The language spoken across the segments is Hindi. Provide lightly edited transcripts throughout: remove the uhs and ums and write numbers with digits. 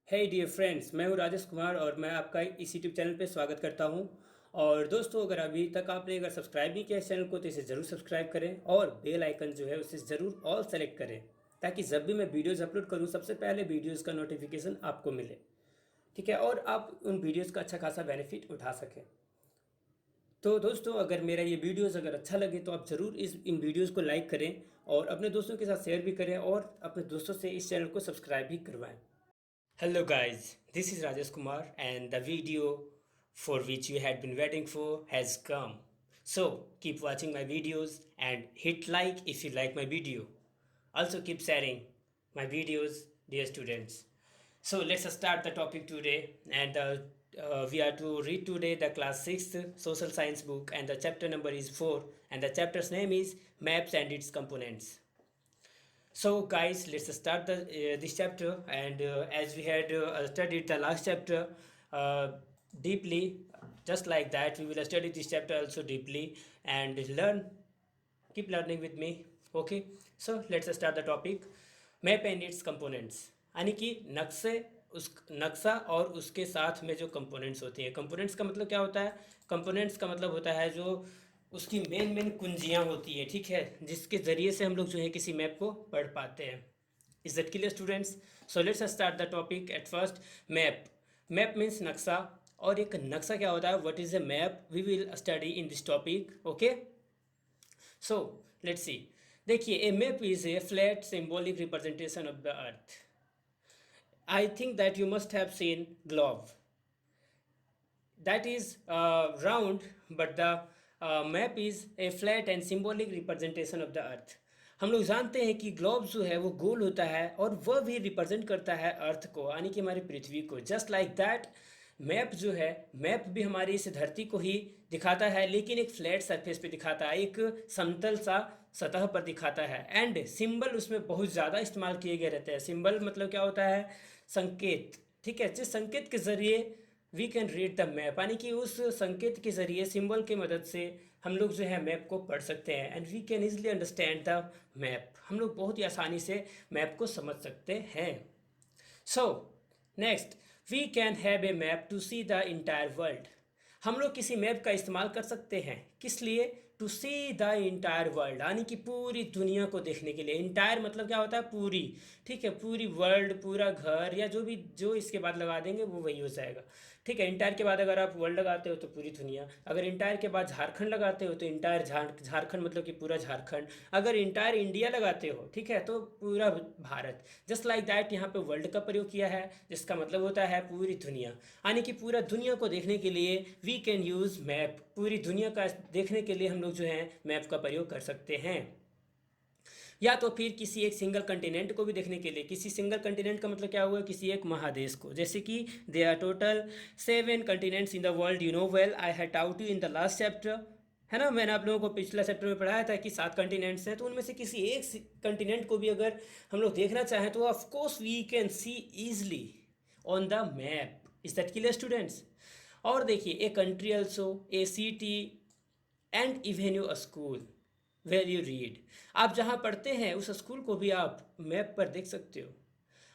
हे डियर फ्रेंड्स, मैं हूं राजेश कुमार और मैं आपका इस यूट्यूब चैनल पे स्वागत करता हूं। और दोस्तों, अगर अभी तक आपने अगर सब्सक्राइब नहीं किया इस चैनल को तो इसे ज़रूर सब्सक्राइब करें और बेल आइकन जो है उसे ज़रूर ऑल सेलेक्ट करें, ताकि जब भी मैं वीडियोज़ अपलोड करूं सबसे पहले वीडियोज़ का नोटिफिकेशन आपको मिले। ठीक है, और आप उन वीडियोज़ का अच्छा खासा बेनिफिट उठा सकें। तो दोस्तों, अगर मेरा ये वीडियोज़ अगर अच्छा लगे तो आप ज़रूर इन वीडियोज़ को लाइक करें और अपने दोस्तों के साथ शेयर भी करें और अपने दोस्तों से इस चैनल को सब्सक्राइब भी करवाएं। Hello guys, this is Rajesh Kumar and the video for which you had been waiting for has come. So keep watching my videos and hit like if you like my video. Also keep sharing my videos, dear students. So let's start the topic today, and we are to read today the class 6th social science book, and the chapter number is 4 and the chapter's name is maps and its components. So guys, let's start this chapter, and as we had studied the last chapter deeply, just like that we will study this chapter also deeply and learn, keep learning with me. Okay, so let's start the topic, map and its components। यानी कि नक्शे, उस नक्शा और उसके साथ में जो कंपोनेंट्स होती हैं। कंपोनेंट्स का मतलब क्या होता है? कंपोनेंट्स का मतलब होता है जो उसकी मेन मेन कुंजियाँ होती हैं, ठीक है, जिसके ज़रिए से हम लोग जो है किसी मैप को पढ़ पाते हैं। Is that clear students? So let's start the topic at first. Map. Map means नक्शा, और एक नक्शा क्या होता है? What is a map? We will study in this topic. Okay, so let's see. देखिए, a map is a flat symbolic representation of the earth. I think that you must have seen globe, that is round, but the map is a flat and symbolic representation of the earth। हम लोग जानते हैं कि ग्लोब जो है वो गोल होता है और वह भी रिप्रेजेंट करता है अर्थ को, यानी कि हमारी पृथ्वी को। जस्ट लाइक दैट, मैप जो है, मैप भी हमारी इस धरती को ही दिखाता है, लेकिन एक फ्लैट सरफेस पे दिखाता है, एक समतल सा सतह पर दिखाता है। एंड सिंबल उसमें बहुत ज़्यादा इस्तेमाल किए गए रहते हैं। सिंबल मतलब क्या होता है? संकेत। ठीक है, जिस संकेत के ज़रिए we can read the map, यानी कि उस संकेत के ज़रिए, सिंबल की मदद से हम लोग जो है मैप को पढ़ सकते हैं। And we can easily understand the map, हम लोग बहुत ही आसानी से मैप को समझ सकते हैं। So next, we can have a map to see the entire world. हम लोग किसी मैप का इस्तेमाल कर सकते हैं, किस लिए? To see the entire world, यानी कि पूरी दुनिया को देखने के लिए। इंटायर मतलब क्या होता है? पूरी। ठीक है, पूरी वर्ल्ड, पूरा घर, या जो भी जो इसके बाद लगा देंगे वो वही हो जाएगा। ठीक है, इंटायर के बाद अगर आप वर्ल्ड लगाते हो तो पूरी दुनिया। अगर इंटायर के बाद झारखंड लगाते हो तो इंटायर झारखंड मतलब कि पूरा झारखंड। अगर इंटायर इंडिया लगाते हो, ठीक है, तो पूरा भारत। जस्ट लाइक दैट, यहाँ पे वर्ल्ड का प्रयोग किया है, जिसका मतलब होता है पूरी दुनिया। यानी कि पूरा दुनिया को देखने के लिए वी कैन यूज़ मैप। पूरी दुनिया का देखने के लिए हम लोग जो है मैप का प्रयोग कर सकते हैं। या तो फिर किसी एक सिंगल कंटिनेंट को भी देखने के लिए। किसी सिंगल कंटिनेंट का मतलब क्या हुआ? किसी एक महादेश को। जैसे कि they are total 7 continents in the world, you know well, I had taught you in the last chapter, है ना। मैंने आप लोगों को पिछला चैप्टर में पढ़ाया था कि 7 कंटिनेंट्स हैं, तो उनमें से किसी एक कंटिनेंट को भी अगर हम लोग देखना चाहें तो of course we can see easily on the map. Is that clear students? और देखिए, a country also, a city and even you a school where you read. आप जहाँ पढ़ते हैं उस स्कूल को भी आप मैप पर देख सकते हो।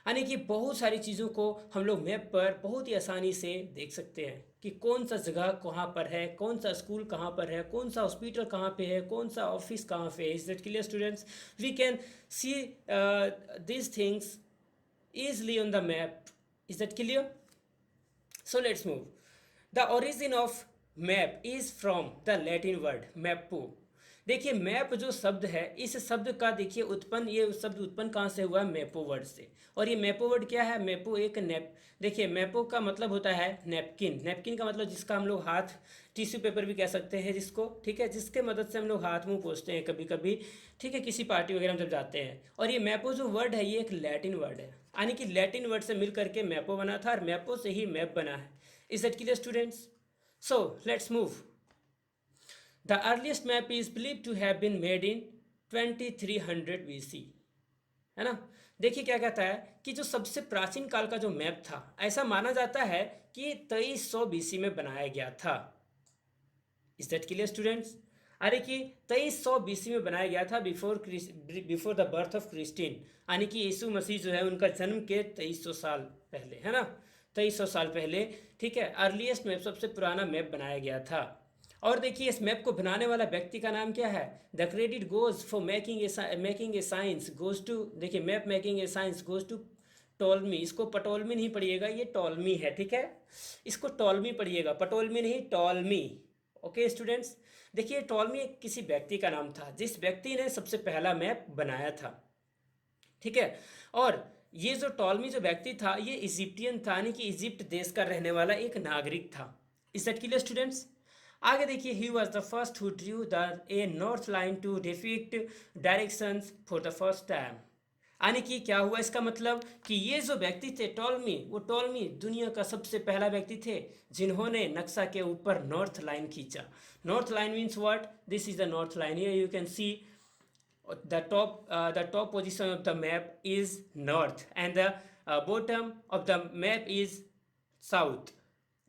यानी कि बहुत सारी चीज़ों को हम लोग मैप पर बहुत ही आसानी से देख सकते हैं कि कौन सा जगह कहाँ पर है, कौन सा स्कूल कहाँ पर है, कौन सा हॉस्पिटल कहाँ पे है, कौन सा ऑफिस कहाँ पे है। Is that clear students? We can see these things easily on the map। Is that clear? So let's move. The origin of map is from the Latin word mappo। देखिए, मैप जो शब्द है, इस शब्द का देखिए उत्पन्न, ये शब्द उत्पन्न कहाँ से हुआ? मैपो वर्ड से। और ये मैपो वर्ड क्या है? मैपो एक नैप, देखिए मैपो का मतलब होता है नैपकिन। नैपकिन का मतलब जिसका हम लोग हाथ, टिश्यू पेपर भी कह सकते हैं जिसको, ठीक है, जिसके मदद से हम लोग हाथ मुंह पोंछते हैं कभी कभी, ठीक है, किसी पार्टी वगैरह में जब जाते हैं। और ये मैपो जो वर्ड है ये एक लैटिन वर्ड है, यानी कि लैटिन वर्ड से मिल करके मैपो बना था और मैपो से ही मैप बना है। Is that clear students? So let's move. The earliest map is believed to have been made in 2300 BC, है ना। देखिए क्या कहता है कि जो सबसे प्राचीन काल का जो मैप था, ऐसा माना जाता है कि 2300 BC में बनाया गया था। Is that clear students? अरे कि 2300 BC में बनाया गया था, before the birth of Christian, यानी कि यीशु मसीह जो है उनका जन्म के 2300 साल पहले, है ना, 2300 साल पहले, ठीक है, अर्लीस्ट मैप, सबसे पुराना मैप बनाया गया था। और देखिए इस मैप को बनाने वाला व्यक्ति का नाम क्या है, the credit goes for making a science goes to, देखिए map making a science goes to Ptolemy, इसको पटोलमी नहीं पढ़िएगा, ये टोलमी है, ठीक है, इसको टोलमी पढ़िएगा, पटोलमी नहीं, टोलमी। ओके स्टूडेंट्स, देखिए टोलमी एक किसी व्यक्ति का नाम था जिस व्यक्ति ने सबसे पहला मैप बनाया था, ठीक है। और ये जो टोलमी जो व्यक्ति था ये इजिप्टियन था, यानी कि इजिप्ट देश का रहने वाला एक नागरिक था। Is that clear students? आगे देखिए, he was the first who drew the a north line to depict directions for the first time, यानी कि क्या हुआ, इसका मतलब कि ये जो व्यक्ति थे टोलमी, वो टोलमी दुनिया का सबसे पहला व्यक्ति थे जिन्होंने नक्शा के ऊपर नॉर्थ लाइन खींचा। North line means what, this is the north line, here you can C the top position of the map is north and the bottom of the map is south.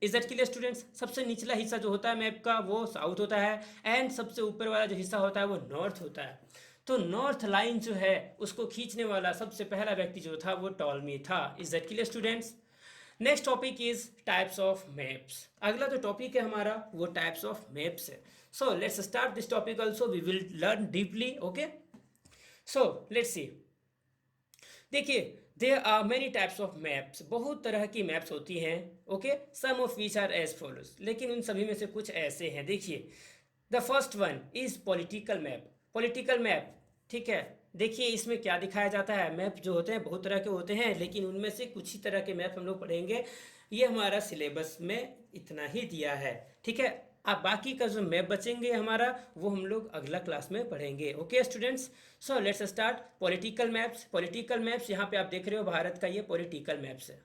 Is that clear students? सबसे निचला हिस्सा जो होता है मैप का वो साउथ होता है एंड सबसे ऊपर वाला जो हिस्सा होता है वो नॉर्थ होता है। तो नॉर्थ लाइन जो है उसको खींचने वाला सबसे पहला व्यक्ति जो था वो टॉलमी था। Is that clear students? Next topic is types of maps. अगला जो टॉपिक है हमारा वो टाइप्स ऑफ मैप्स है। So let's start this topic also, we will learn deeply. Okay, so let's see. देखिए there are many types of maps, बहुत तरह की मैप्स होती हैं। Okay, some of which are as follows, लेकिन उन सभी में से कुछ ऐसे हैं। देखिए the first one is political map. Political map, ठीक है, देखिए इसमें क्या दिखाया जाता है, मैप जो होते हैं बहुत तरह के होते हैं लेकिन उनमें से कुछ ही तरह के मैप हम लोग पढ़ेंगे। ये हमारा सिलेबस में इतना ही दिया है, ठीक है। अब बाकी का जो मैप बचेंगे हमारा वो हम लोग अगला क्लास में पढ़ेंगे। Okay students, so let's start political maps. Political maps यहाँ पे आप देख रहे हो भारत का ये पॉलिटिकल मैप्स है।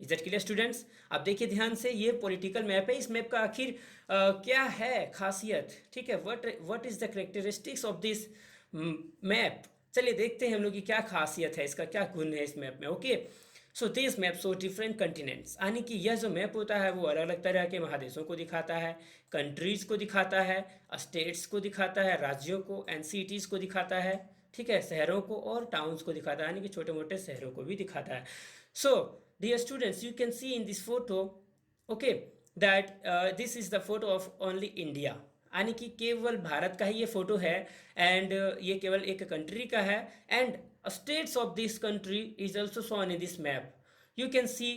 Is that clear students? आप देखिए ध्यान से, ये पॉलिटिकल मैप है। इस मैप का आखिर क्या है खासियत, ठीक है, what is the characteristics of this map. चलिए देखते हैं हम लोग की क्या खासियत है, इसका क्या गुण है इस मैप में। Okay, so this map show different continents, यानी कि यह जो मैप होता है वो अलग अलग तरह के महादेशों को दिखाता है, कंट्रीज को दिखाता है, स्टेट्स को दिखाता है, राज्यों को एंड सिटीज़ को दिखाता है, ठीक है, शहरों को और टाउन्स को दिखाता है, यानी कि छोटे मोटे शहरों को भी दिखाता है। So dear students, you can see in this photo, okay, that this is the photo of only India, यानी कि केवल भारत का ही ये फोटो है एंड ये केवल एक कंट्री का है and states of this country is also shown in this map. You can see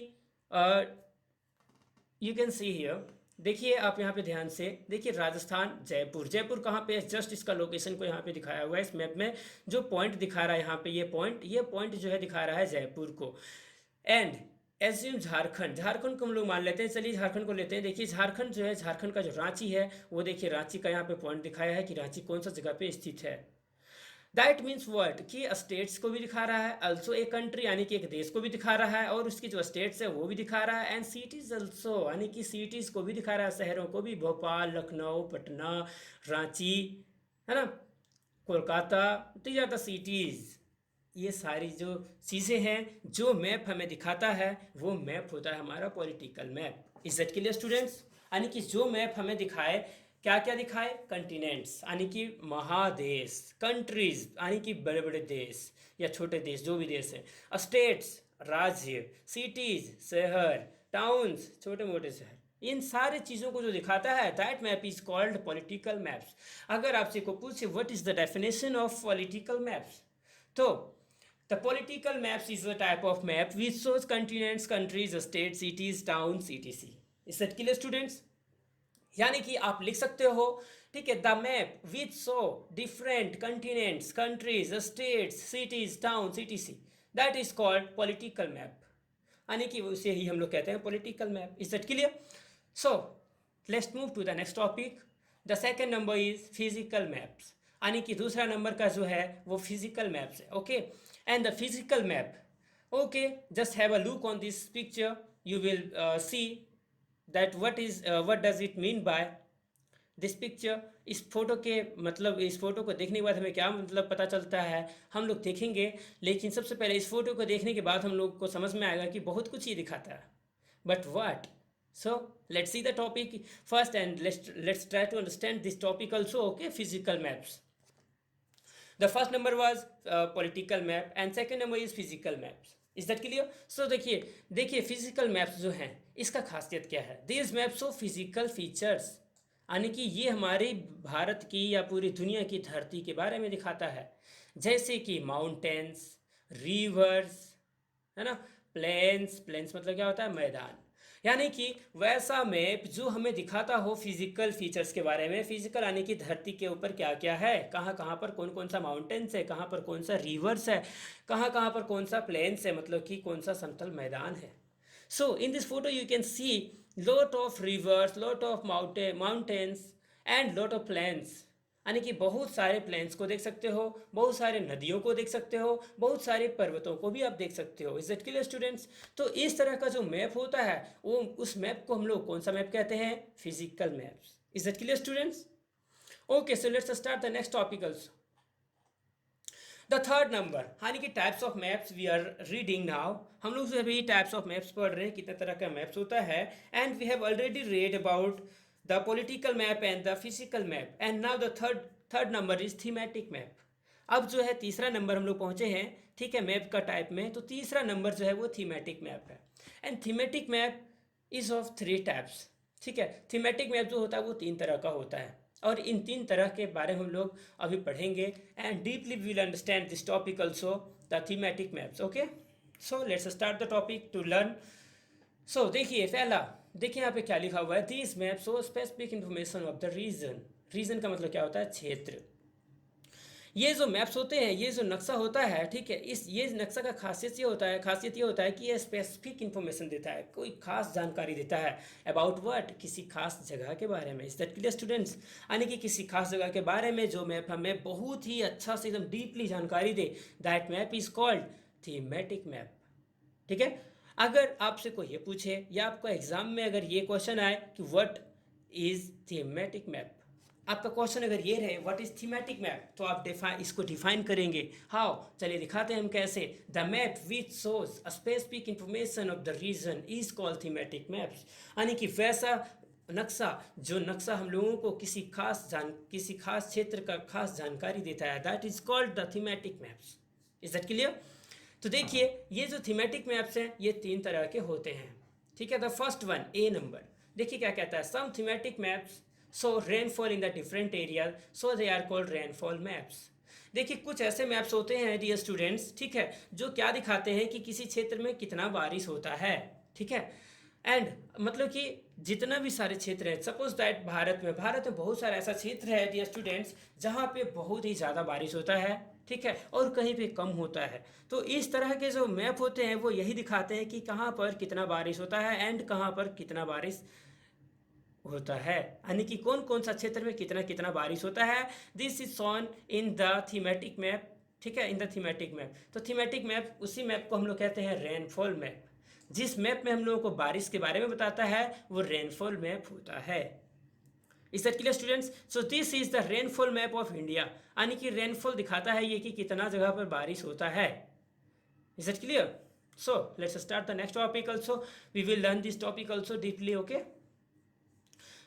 here, देखिए आप यहाँ पे ध्यान से देखिए, राजस्थान, जयपुर। जयपुर कहाँ पे है, जस्ट इसका लोकेशन को यहाँ पे दिखाया हुआ है इस मैप में। जो पॉइंट दिखा रहा है यहाँ पे, ये पॉइंट जो है दिखा रहा है जयपुर को। एंड एज्यूम झारखंड, झारखंड को हम लोग मान लेते हैं, चलिए झारखंड को लेते हैं। देखिए झारखंड जो है, झारखंड का जो रांची है वो देखिए, रांची का यहाँ पे पॉइंट दिखाया है कि रांची कौन सा जगह पे स्थित है। दैट मीन्स वर्ड कि स्टेट्स को भी दिखा रहा है, अल्सो ए कंट्री यानी कि एक देश को भी दिखा रहा है और उसकी जो स्टेट्स है वो भी दिखा रहा है, एंड सिटीज अल्सो यानी कि सिटीज़ को भी दिखा रहा है, शहरों को भी, भोपाल, लखनऊ, पटना, रांची, है ना, Kolkata, these are the cities. ये सारी जो चीज़ें हैं जो मैप हमें दिखाता है वो मैप होता है हमारा political map. Is that clear students? यानी कि जो मैप हमें दिखाए, क्या क्या दिखाए, कंटिनेंट्स यानी कि महादेश, कंट्रीज यानी कि बड़े बड़े देश या छोटे देश जो भी देश है, स्टेट्स राज्य, सिटीज शहर, टाउन्स छोटे मोटे शहर, इन सारे चीज़ों को जो दिखाता है that map is called political maps. अगर आपसे को पूछे what is the definition of political maps, तो the political maps is a type of map which shows continents, countries, state, cities, town, etc. Is that clear students? यानी कि आप लिख सकते हो, ठीक है, the map which show different continents, countries, states, cities, towns, etc. That is called political map, यानी कि उसे ही हम लोग कहते हैं political map. Is that clear? So let's move to the next topic. The second number is physical maps, यानी कि दूसरा नंबर का जो है वो फिजिकल मैप्स है। Okay, and the physical map, okay, just have a look on this picture, you will see that what does it mean by this picture। इस फोटो के मतलब, इस फोटो को देखने के बाद हमें क्या मतलब पता चलता है हम लोग देखेंगे, लेकिन सबसे पहले इस फोटो को देखने के बाद हम लोग को समझ में आएगा कि बहुत कुछ ये दिखाता है। But what, So let's see the topic first, and let's try to understand this topic also. Okay, physical maps. The first number was political map and second number is physical maps. Is that clear? So देखिए फिजिकल मैप्स जो हैं इसका खासियत क्या है? This maps of physical features, यानी कि ये हमारे भारत की या पूरी दुनिया की धरती के बारे में दिखाता है, जैसे कि माउंटेन्स, रिवर्स, है ना, प्लेन्स, प्लेन्स मतलब क्या होता है? मैदान। यानी कि वैसा मैप जो हमें दिखाता हो फिजिकल फीचर्स के बारे में। फिजिकल यानी कि धरती के ऊपर क्या क्या है, कहाँ कहाँ पर कौन कौन सा माउंटेन्स है, कहाँ पर कौन सा रिवर्स है, कहाँ कहाँ पर कौन सा प्लेन्स है, मतलब कि कौन सा समतल मैदान है। So in this photo you can see lot of rivers, lot of mountains and lot of plains, यानी कि बहुत सारे प्लेन्स को देख सकते हो, बहुत सारे नदियों को देख सकते हो, बहुत सारे पर्वतों को भी आप देख सकते हो। Is that clear students? तो इस तरह का जो मैप होता है वो उस मैप को हम लोग कौन सा मैप कहते हैं? Physical maps. Is that clear students? Okay, so let's start the next topic also. The third number, यानी कि types of maps we are reading now. हम लोग जो अभी टाइप्स ऑफ मैप्स पढ़ रहे हैं, कितने तरह का मैप्स होता है, and we have already read about the political map and the physical map, and now the third number is thematic map. अब जो है तीसरा नंबर हम लोग पहुंचे हैं, ठीक है, मैप का टाइप में। तो तीसरा नंबर जो है वो थीमेटिक मैप है, and thematic map is of 3 types. ठीक है, थीमेटिक मैप जो होता है वो 3 तरह का होता है, और इन 3 तरह के बारे में हम लोग अभी पढ़ेंगे, and deeply we will understand this topic also, the thematic maps. Okay, so let's start the topic to learn. So देखिए पहला, देखिए यहाँ पे क्या लिखा हुआ है, this map show specific information of the region. Region का मतलब क्या होता है? क्षेत्र। ये जो मैप्स होते हैं, ये जो नक्शा होता है, ठीक है, ये नक्शा का खासियत ये होता है कि ये स्पेसिफिक इन्फॉर्मेशन देता है, कोई खास जानकारी देता है। About what? किसी खास जगह के बारे में। Is that clear students? यानी कि किसी खास जगह के बारे में जो मैप हमें बहुत ही अच्छा से एकदम डीपली जानकारी दे, that map is called thematic map. ठीक है, अगर आपसे कोई ये पूछे या आपका एग्जाम में अगर ये क्वेश्चन आए कि व्हाट इज थीमेटिक मैप, आपका क्वेश्चन अगर ये रहे व्हाट इज थीमेटिक मैप, तो आप इसको डिफाइन करेंगे। हाउ? चलिए दिखाते हैं हम कैसे। The map which shows a specific information of the region is called thematic maps, यानी कि वैसा नक्शा जो नक्शा हम लोगों को किसी खास क्षेत्र का खास जानकारी देता है, that is called the thematic maps. Is that clear? तो देखिए ये जो थीमेटिक मैप्स हैं ये 3 तरह के होते हैं। ठीक है, the first one, A number, देखिए क्या कहता है, some thematic maps show rainfall in the different area, so they are called rainfall maps. देखिए कुछ ऐसे मैप्स होते हैं डियर स्टूडेंट्स, ठीक है, जो क्या दिखाते हैं कि किसी क्षेत्र में कितना बारिश होता है। ठीक है, एंड मतलब कि जितना भी सारे क्षेत्र हैं, सपोज दैट भारत में बहुत सारा ऐसा क्षेत्र है डियर स्टूडेंट्स जहाँ पे बहुत ही ज़्यादा बारिश होता है, ठीक है, और कहीं पे कम होता है। तो इस तरह के जो मैप होते हैं वो यही दिखाते हैं कि कहाँ पर कितना बारिश होता है एंड कहाँ पर कितना बारिश होता है, यानी कि कौन कौन सा क्षेत्र में कितना कितना बारिश होता है। This is shown in the thematic map. ठीक है, इन द थीमेटिक मैप। तो थीमेटिक मैप, उसी मैप को हम लोग कहते हैं रेनफॉल मैप। जिस मैप में हम लोगों को बारिश के बारे में बताता है वो रेनफॉल मैप होता है। Is that clear students? So this is the rainfall map of India, यानी कि रेनफॉल दिखाता है ये कि कितना जगह पर बारिश होता है। Is that clear? So let's start the next topic also, we will learn this topic also deeply. Okay,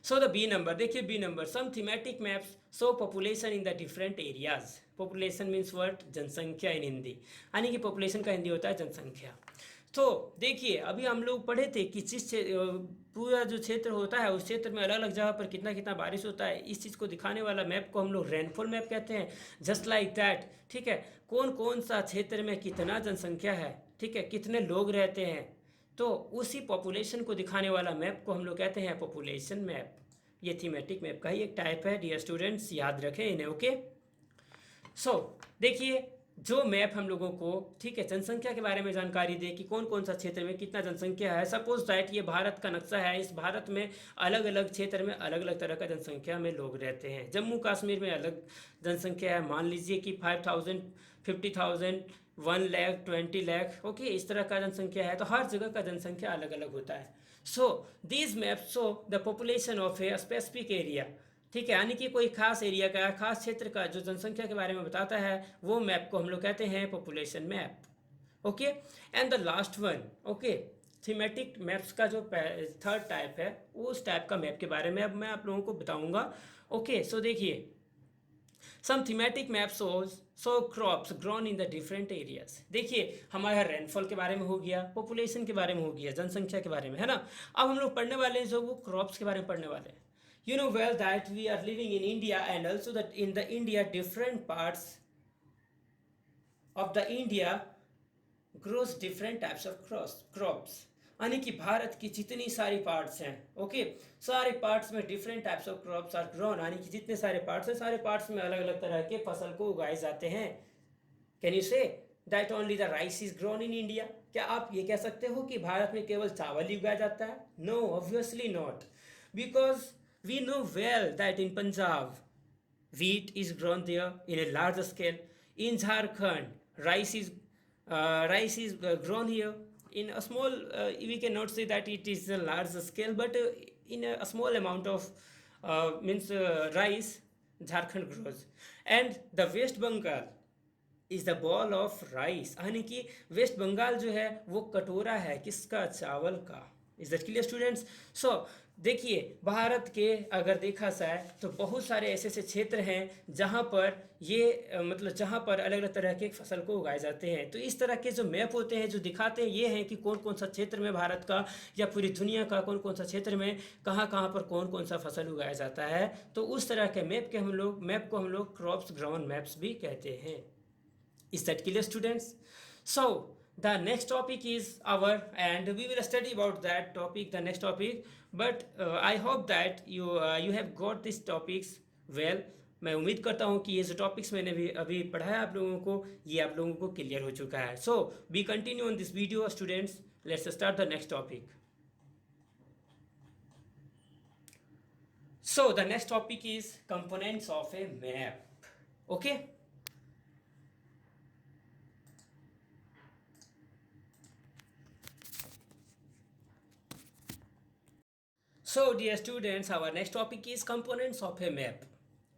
so the B number, देखिए B number, some thematic maps show population in the different areas. Population means word, जनसंख्या इन हिंदी, यानी कि पॉपुलेशन का हिंदी होता है जनसंख्या। तो देखिए अभी हम लोग पढ़े थे कि जिस पूरा जो क्षेत्र होता है उस क्षेत्र में अलग अलग जगह पर कितना कितना बारिश होता है, इस चीज़ को दिखाने वाला मैप को हम लोग रेनफॉल मैप कहते हैं। जस्ट लाइक दैट, ठीक है, कौन कौन सा क्षेत्र में कितना जनसंख्या है, ठीक है, कितने लोग रहते हैं, तो उसी पॉपुलेशन को दिखाने वाला मैप को हम लोग कहते हैं पॉपुलेशन मैप। ये थीमेटिक मैप का ही एक टाइप है डियर स्टूडेंट्स, याद रखें इन्हें। ओके, सो देखिए जो मैप हम लोगों को, ठीक है, जनसंख्या के बारे में जानकारी दे कि कौन कौन सा क्षेत्र में कितना जनसंख्या है। सपोज दैट ये भारत का नक्शा है, इस भारत में अलग अलग क्षेत्र में अलग अलग तरह का जनसंख्या में लोग रहते हैं। जम्मू कश्मीर में अलग जनसंख्या है, मान लीजिए कि 5,000, 50,000, 1 लाख, 20 लाख, ओके, इस तरह का जनसंख्या है। तो हर जगह का जनसंख्या अलग अलग होता है। So these maps show the population of a specific area. ठीक है, यानी कि कोई खास एरिया का, खास क्षेत्र का जो जनसंख्या के बारे में बताता है वो मैप को हम लोग कहते हैं population map. Okay, and the last one, okay, thematic maps का जो थर्ड टाइप है, उस टाइप का मैप के बारे में अब मैं आप लोगों को बताऊंगा। ओके, सो देखिए, some thematic map show crops grown in the different areas. देखिए, हमारे यहाँ रेनफॉल के बारे में हो गया, पॉपुलेशन के बारे में हो गया, जनसंख्या के बारे में, है ना। अब हम लोग पढ़ने वाले हैं जो वो क्रॉप्स के बारे में पढ़ने वाले हैं। You know well that we are living in India, and also that in the India different parts of the India grows different types of crops। यानी कि भारत की जितनी सारी पार्ट्स हैं, ओके, सारे पार्ट्स में different types of crops are grown. यानी कि जितने सारे पार्ट्स हैं, सारे पार्ट्स में अलग अलग तरह के फसल को उगाए जाते हैं। Can you say that only the rice is grown in India? क्या आप ये कह सकते हो कि भारत में केवल चावल ही उगाया जाता है? No, obviously not, because we know well that in Punjab wheat is grown there in a larger scale. In Jharkhand, rice is grown here in a small. We cannot say that it is a large scale, but in a small amount of means rice Jharkhand grows. And the West Bengal is the ball of rice. यानी कि वेस्ट बंगाल जो है वो कटोरा है किसका? चावल का। Is that clear students? So देखिए, भारत के अगर देखा जाए तो बहुत सारे ऐसे ऐसे क्षेत्र हैं जहाँ पर ये मतलब जहाँ पर अलग अलग तरह के फसल को उगाए जाते हैं। तो इस तरह के जो मैप होते हैं जो दिखाते हैं ये हैं कि कौन कौन सा क्षेत्र में भारत का या पूरी दुनिया का कौन कौन सा क्षेत्र में कहाँ कहाँ पर कौन कौन सा फसल उगाया जाता है। तो उस तरह के मैप को हम लोग क्रॉप्स ग्राउंड मैप्स भी कहते हैं। Is that clear, students? So the next topic is and we will study about that topic, the next topic, but I hope that you have got these topics well। मैं उम्मीद करता हूँ कि ये जो टॉपिक्स मैंने भी अभी पढ़ाया आप लोगों को, ये आप लोगों को क्लियर हो चुका है। So we continue on this video students, let's start the next topic. So the next topic is components of a map. Okay, so dear students, our next topic is components of a map.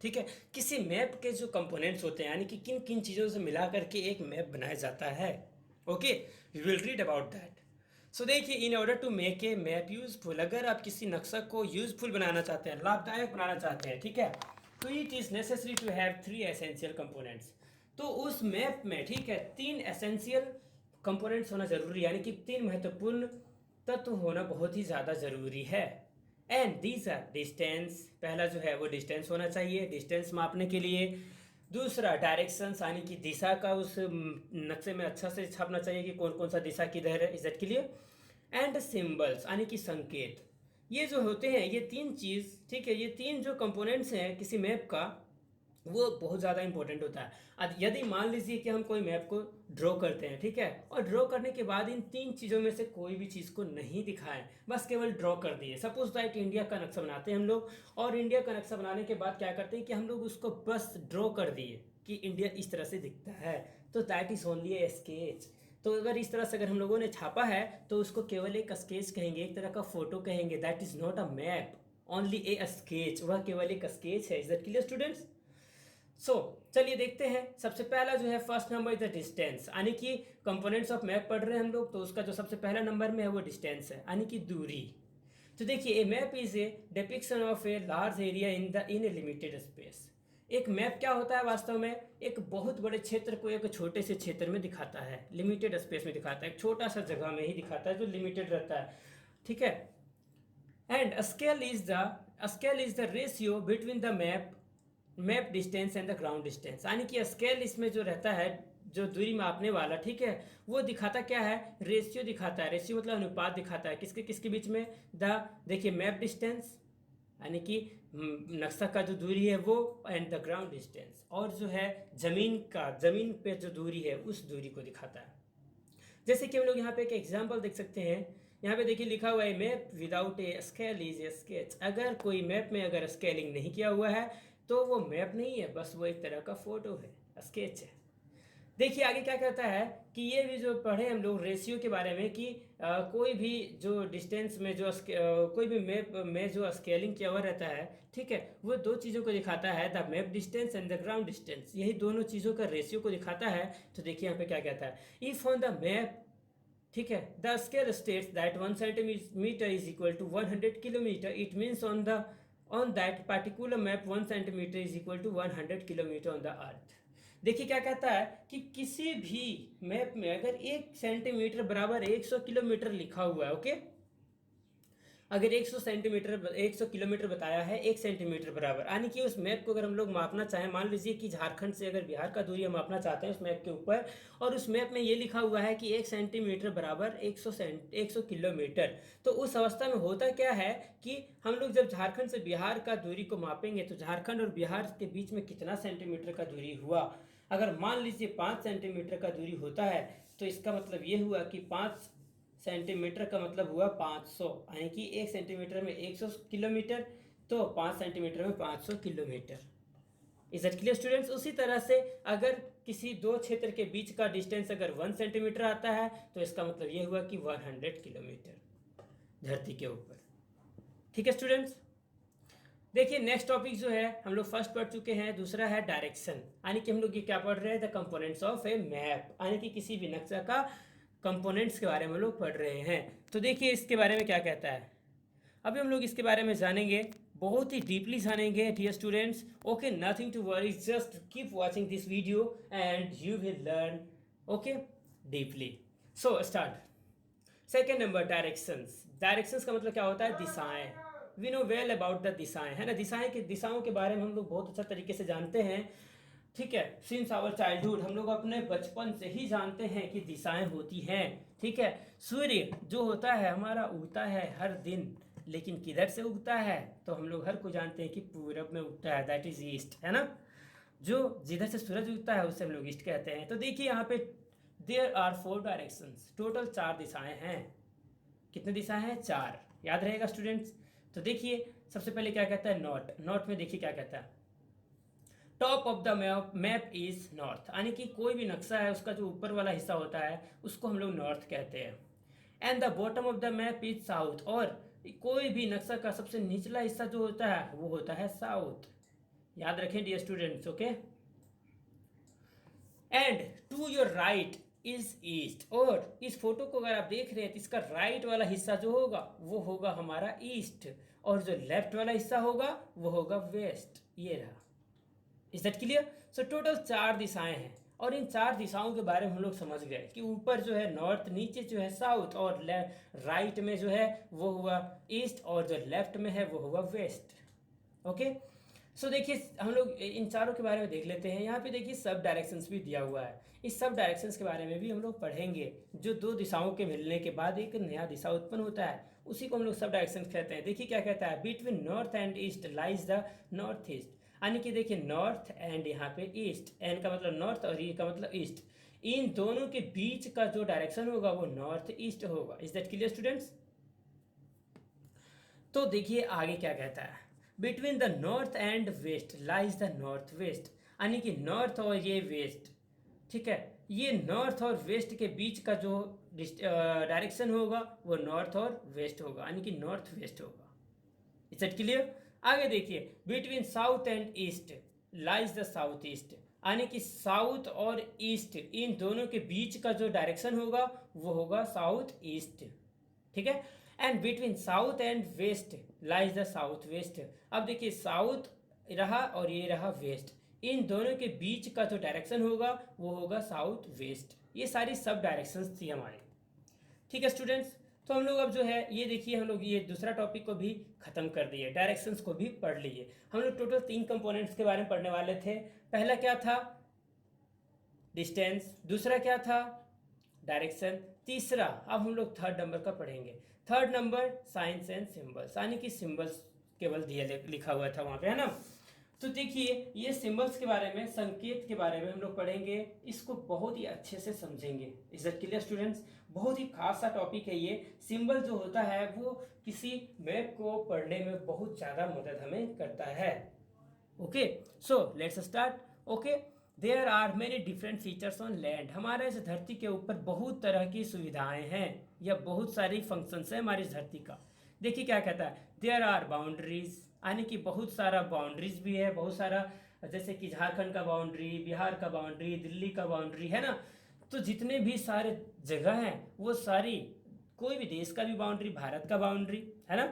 ठीक है, किसी मैप के जो कंपोनेंट्स होते हैं यानी कि किन किन चीज़ों से मिला करके एक मैप बनाया जाता है। Okay, we will read about that. So देखिए, in order to make a map useful, अगर आप किसी नक्शा को यूजफुल बनाना चाहते हैं, लाभदायक बनाना चाहते हैं, ठीक है, तो it is necessary to have 3 essential components. तो उस मैप में, ठीक है, 3 एसेंशियल कंपोनेंट्स होना जरूरी है, यानी कि 3 महत्वपूर्ण तत्व होना बहुत ही ज़्यादा ज़रूरी है। एंड दीज आर डिस्टेंस, पहला जो है वो डिस्टेंस होना चाहिए, डिस्टेंस मापने के लिए। दूसरा डायरेक्शंस, यानी कि दिशा का उस नक्शे में अच्छा से छापना चाहिए कि कौन कौन सा दिशा किधर है। Is that clear? And symbols, यानी कि संकेत। ये जो होते हैं, ये 3 चीज़, ठीक है, ये 3 जो कंपोनेंट्स हैं किसी मैप का, वो बहुत ज़्यादा इंपॉर्टेंट होता है। अब यदि मान लीजिए कि हम कोई मैप को ड्रॉ करते हैं, ठीक है, और ड्रॉ करने के बाद इन 3 चीज़ों में से कोई भी चीज़ को नहीं दिखाएं, बस केवल ड्रॉ कर दिए। सपोज दैट इंडिया का नक्शा बनाते हैं हम लोग, और इंडिया का नक्शा बनाने के बाद क्या करते हैं कि हम लोग उसको बस ड्रॉ कर दिए कि इंडिया इस तरह से दिखता है, तो that is only a sketch. तो अगर इस तरह से अगर हम लोगों ने छापा है तो उसको केवल एक स्केच कहेंगे, एक तरह का फोटो कहेंगे। That is not a map, only a sketch, वह केवल एक स्केच है। Is that clear students? So चलिए देखते हैं। सबसे पहला जो है first number is the distance, यानी कि कंपोनेंट्स ऑफ मैप पढ़ रहे हैं हम लोग, तो उसका जो सबसे पहला नंबर में है वो डिस्टेंस है, यानी कि दूरी। तो देखिए, a map is a depiction of a large area in a limited space. एक मैप क्या होता है वास्तव में? एक बहुत बड़े क्षेत्र को एक छोटे से क्षेत्र में दिखाता है, लिमिटेड स्पेस में दिखाता है, एक छोटा सा जगह में ही दिखाता है जो लिमिटेड रहता है, ठीक है। And scale is the ratio between the map distance and the ground distance, यानी कि स्केल इसमें जो रहता है, जो दूरी मापने वाला, ठीक है, वो दिखाता क्या है? रेशियो दिखाता है। रेशियो मतलब अनुपात दिखाता है किसके किसके बीच में? देखिए, मैप डिस्टेंस यानी कि नक्शा का जो दूरी है वो, एंड द ग्राउंड डिस्टेंस, और जो है जमीन पे जो दूरी है उस दूरी को दिखाता है। जैसे कि हम लोग यहाँ पे एक एग्जाम्पल देख सकते हैं। यहाँ पे देखिए लिखा हुआ है map without a scale is a sketch. अगर कोई मैप में अगर स्केलिंग नहीं किया हुआ है तो वो मैप नहीं है, बस वो एक तरह का फोटो है, स्केच है। देखिए आगे क्या कहता है कि ये भी जो पढ़े हम लोग रेशियो के बारे में कि कोई भी जो डिस्टेंस में जो कोई भी मैप में जो स्केलिंग किया हुआ रहता है, ठीक है, वो 2 चीज़ों को दिखाता है, the map distance and the ground distance. यही दोनों चीज़ों का रेशियो को दिखाता है। तो देखिए यहाँ पे क्या कहता है, इफ ऑन द मैप ठीक है, the scale states that 1 centimetre is equal to 100 kilometre. It means on that particular map 1 centimetre is equal to 100 kilometre on the earth. देखिए क्या कहता है कि किसी भी मैप में अगर 1 सेंटीमीटर बराबर 100 किलोमीटर लिखा हुआ है, ओके, अगर 100 किलोमीटर बताया है 1 सेंटीमीटर बराबर, यानी कि उस मैप को अगर हम लोग मापना चाहें, मान लीजिए कि झारखंड से अगर बिहार का दूरी हम मापना चाहते हैं उस मैप के ऊपर, और उस मैप में ये लिखा हुआ है कि 1 सेंटीमीटर बराबर 100 किलोमीटर, तो उस अवस्था में होता क्या है कि हम लोग जब झारखंड से बिहार का दूरी को मापेंगे तो झारखंड और बिहार के बीच में कितना सेंटीमीटर का दूरी हुआ। अगर मान लीजिए 5 सेंटीमीटर का दूरी होता है तो इसका मतलब ये हुआ कि 5 सेंटीमीटर का मतलब हुआ 500, यानी कि 1 सेंटीमीटर में 100 किलोमीटर, तो 5 सेंटीमीटर में 500 kilometre. Is that clear students? उसी तरह से अगर किसी दो क्षेत्र के बीच का डिस्टेंस अगर 1 सेंटीमीटर आता है तो इसका मतलब ये हुआ कि 100 किलोमीटर धरती के ऊपर। ठीक है स्टूडेंट्स, देखिए नेक्स्ट टॉपिक जो है हम लोग फर्स्ट पढ़ चुके हैं, दूसरा है डायरेक्शन, यानी कि हम लोग ये क्या पढ़ रहे हैं, the components of a map, यानी कि किसी भी नक्शा का कंपोनेंट्स के बारे में लोग पढ़ रहे हैं। तो देखिए इसके बारे में क्या कहता है, अभी हम लोग इसके बारे में जानेंगे, बहुत ही डीपली जानेंगे dear students. Okay, nothing to worry, just keep watching this video and you will learn okay deeply. So start. Second number, directions. Directions का मतलब क्या होता है, दिशाएं। We know well about the दिशाएं, है ना, दिशाओं के बारे में हम लोग बहुत अच्छा तरीके से जानते हैं। ठीक है, सिंस आवर चाइल्डहुड, हम लोग अपने बचपन से ही जानते हैं कि दिशाएं होती हैं। ठीक है, सूर्य जो होता है हमारा उगता है हर दिन, लेकिन किधर से उगता है, तो हम लोग हर को जानते हैं कि पूरब में उगता है, दैट इज ईस्ट, है ना, जो जिधर से सूरज उगता है उसे हम लोग ईस्ट कहते हैं। तो देखिए यहाँ पे देयर आर 4 डायरेक्शंस, टोटल 4 दिशाएं हैं। कितने दिशाएं हैं, 4, याद रहेगा स्टूडेंट्स। तो देखिए सबसे पहले क्या कहता है, नॉर्थ। नॉर्थ में देखिए क्या कहता है, top of the map is north, यानी कि कोई भी नक्शा है उसका जो ऊपर वाला हिस्सा होता है उसको हम लोग नॉर्थ कहते हैं। And the bottom of the map is south, और कोई भी नक्शा का सबसे निचला हिस्सा जो होता है वो होता है साउथ। याद रखें dear students, okay. And to your right is east, और इस फोटो को अगर आप देख रहे हैं तो इसका राइट वाला हिस्सा जो होगा वो होगा हमारा ईस्ट, और जो लेफ्ट वाला हिस्सा होगा वो होगा वेस्ट। ये रहा, is that clear? So total 4 दिशाएं हैं, और इन 4 दिशाओं के बारे में हम लोग समझ गए कि ऊपर जो है नॉर्थ, नीचे जो है साउथ, और राइट में जो है वो हुआ ईस्ट, और जो लेफ्ट में है वो हुआ वेस्ट। ओके, सो देखिए हम लोग इन चारों के बारे में देख लेते हैं। यहाँ पे देखिए सब डायरेक्शंस भी दिया हुआ है, इस सब डायरेक्शंस के बारे में भी हम लोग पढ़ेंगे। जो 2 दिशाओं के मिलने के बाद एक नया दिशा उत्पन्न होता है उसी को हम लोग सब डायरेक्शंस कहते हैं। देखिए क्या कहता है, between north and east lies the north east, यानी कि देखिए नॉर्थ एंड यहाँ पे ईस्ट, एन का मतलब नॉर्थ और ई का मतलब ईस्ट, इन दोनों के बीच का जो डायरेक्शन होगा वो नॉर्थ ईस्ट होगा। Is that clear students? तो देखिए आगे क्या कहता है, between the north and west lies the north west, यानी कि नॉर्थ और ये वेस्ट, ठीक है, ये नॉर्थ और वेस्ट के बीच का जो डायरेक्शन होगा वो नॉर्थ और वेस्ट होगा, यानी कि नॉर्थ वेस्ट होगा। Is that clear? आगे देखिए, between south and east lies the south east, यानी कि साउथ और ईस्ट इन दोनों के बीच का जो डायरेक्शन होगा वो होगा साउथ ईस्ट। ठीक है, and between south and west lies the south west. अब देखिए साउथ रहा और ये रहा वेस्ट, इन दोनों के बीच का जो डायरेक्शन होगा वो होगा साउथ वेस्ट। ये सारी सब डायरेक्शंस थी हमारी। ठीक है स्टूडेंट्स, तो हम लोग अब जो है ये देखिए हम लोग ये दूसरा टॉपिक को भी खत्म कर दिए, डायरेक्शंस को भी पढ़ लिए। हम लोग टोटल 3 कंपोनेंट्स के बारे में पढ़ने वाले थे। पहला क्या था, डिस्टेंस, दूसरा क्या था, डायरेक्शन, तीसरा अब हम लोग 3rd नंबर का पढ़ेंगे। 3rd number science and symbols, यानी कि सिंबल्स केवल दिया लिखा हुआ था वहाँ पे, है ना। तो देखिए ये सिंबल्स के बारे में, संकेत के बारे में हम लोग पढ़ेंगे, इसको बहुत ही अच्छे से समझेंगे। Is that clear students? बहुत ही खास सा टॉपिक है ये। सिंबल जो होता है वो किसी मैप को पढ़ने में बहुत ज़्यादा मदद हमें करता है। Okay, so let's start. Okay, there are many different features on land, हमारे इस धरती के ऊपर बहुत तरह की सुविधाएं हैं या बहुत सारी फंक्शंस है हमारी इस धरती का। देखिए क्या कहता है, देयर आर बाउंड्रीज, यानी कि बहुत सारा बाउंड्रीज भी है, बहुत सारा, जैसे कि झारखंड का बाउंड्री, बिहार का बाउंड्री, दिल्ली का बाउंड्री, है ना। तो जितने भी सारे जगह हैं वो सारी, कोई भी देश का भी बाउंड्री, भारत का बाउंड्री है ना,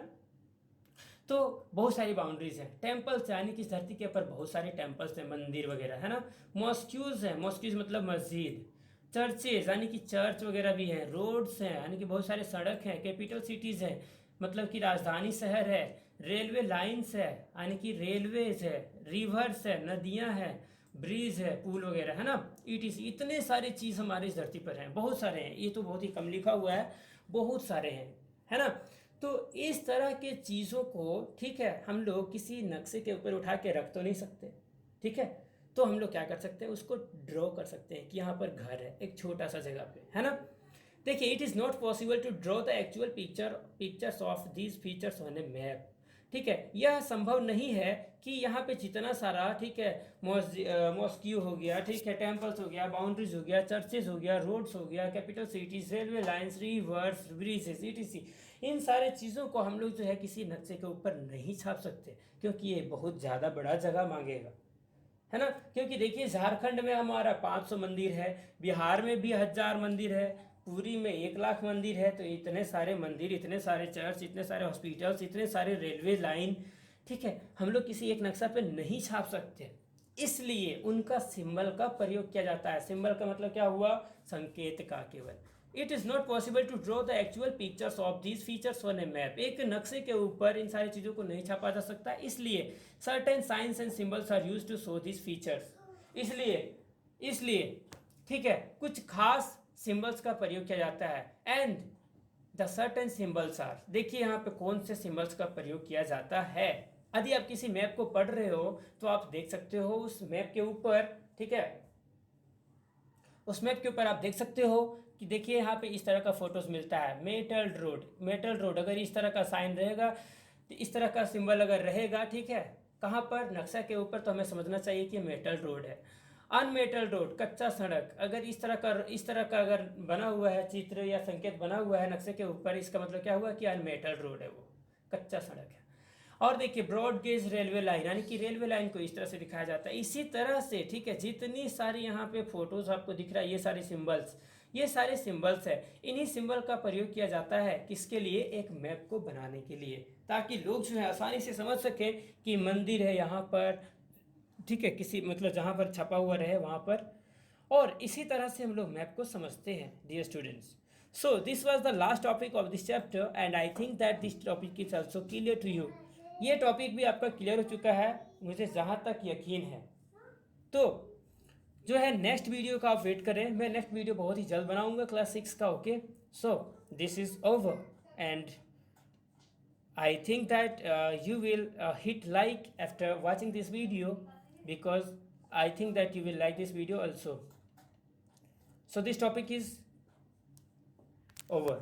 तो बहुत सारी बाउंड्रीज हैं। टेम्पल्स यानी कि इस धरती के ऊपर बहुत सारे टेम्पल्स हैं, मंदिर वगैरह है ना। मॉस्क्यूज हैं, मॉस्क्यूज मतलब मस्जिद। चर्चेज यानी कि चर्च वगैरह भी हैं। रोड्स हैं यानी कि बहुत सारे सड़क हैं। कैपिटल सिटीज़ हैं मतलब कि राजधानी शहर है। रेलवे लाइन्स है यानी कि रेलवेज है। रिवर्स है, नदियाँ हैं। ब्रिज है, पुल वगैरह है ना। ईटीसी, इतने सारे चीज़ हमारे इस धरती पर हैं, बहुत सारे हैं। ये तो बहुत ही कम लिखा हुआ है, बहुत सारे हैं, है ना। तो इस तरह के चीज़ों को, ठीक है, हम लोग किसी नक्शे के ऊपर उठा के रख तो नहीं सकते, ठीक है। तो हम लोग क्या कर सकते हैं, उसको ड्रॉ कर सकते हैं कि यहाँ पर घर है एक छोटा सा जगह पे, है ना। देखिए, it is not possible to draw the actual pictures of these features on a map, ठीक है। यह संभव नहीं है कि यहाँ पे जितना सारा, ठीक है, मॉस्क्यू हो गया, ठीक है, टेम्पल्स हो गया, बाउंड्रीज हो गया, चर्चेज हो गया, रोड्स हो गया, capital cities, railway lines, rivers, bridges, ETC, इन सारे चीज़ों को हम लोग जो है किसी नक्शे के ऊपर नहीं छाप सकते, क्योंकि ये बहुत ज़्यादा बड़ा जगह मांगेगा, है ना। क्योंकि देखिए, झारखंड में हमारा 500 मंदिर है, बिहार में भी 1000 मंदिर है, पूरी में 1 लाख मंदिर है। तो इतने सारे मंदिर, इतने सारे चर्च, इतने सारे हॉस्पिटल्स, इतने सारे रेलवे लाइन, ठीक है, हम लोग किसी एक नक्शा पे नहीं छाप सकते। इसलिए उनका सिंबल का प्रयोग किया जाता है। सिंबल का मतलब क्या हुआ, संकेत का केवल। It is not possible to draw the actual pictures of these features on a map. एक नक्शे के ऊपर इन सारी चीज़ों को नहीं छापा जा सकता, इसलिए certain signs and symbols are use to show these features. इसलिए इसलिए ठीक है, कुछ खास सिंबल्स का प्रयोग किया जाता है। And the certain symbols are, देखिए यहाँ पे कौन से सिंबल्स का प्रयोग किया जाता है। यदि आप किसी मैप को पढ़ रहे हो तो आप देख सकते हो उस मैप के ऊपर, ठीक है, उस मैप के ऊपर आप देख सकते हो कि देखिए यहाँ पे इस तरह का फोटोज मिलता है। मेटल रोड, मेटल रोड, अगर इस तरह का साइन रहेगा, तो इस तरह का सिंबल अगर रहेगा, ठीक है, कहाँ पर, नक्शा के ऊपर, तो हमें समझना चाहिए कि मेटल रोड है। अनमेटल रोड, कच्चा सड़क, अगर इस तरह का अगर बना हुआ है चित्र या संकेत बना हुआ है नक्शे के ऊपर, इसका मतलब क्या हुआ कि अनमेटल रोड है, वो कच्चा सड़क है। और देखिए, ब्रॉड गेज रेलवे लाइन, यानी कि रेलवे लाइन को इस तरह से दिखाया जाता है। इसी तरह से, ठीक है, जितनी सारी यहाँ पे फोटोज आपको दिख रहा है, ये सारे सिंबल्स है। इन्हीं सिंबल का प्रयोग किया जाता है किसके लिए, एक मैप को बनाने के लिए, ताकि लोग जो है आसानी से समझ सकें कि मंदिर है यहाँ पर, ठीक है, किसी मतलब जहाँ पर छपा हुआ रहे वहाँ पर। और इसी तरह से हम लोग मैप को समझते हैं, dear students. So this was the last topic of this chapter and I think that this topic is also clear to you. ये टॉपिक भी आपका क्लियर हो चुका है, मुझे जहाँ तक यकीन है। तो जो है नेक्स्ट वीडियो का आप वेट करें, मैं नेक्स्ट वीडियो बहुत ही जल्द बनाऊंगा क्लास 6 का। Okay, so this is over and I think that you will hit like after watching this video, because I think that you will like this video also. So this topic is over.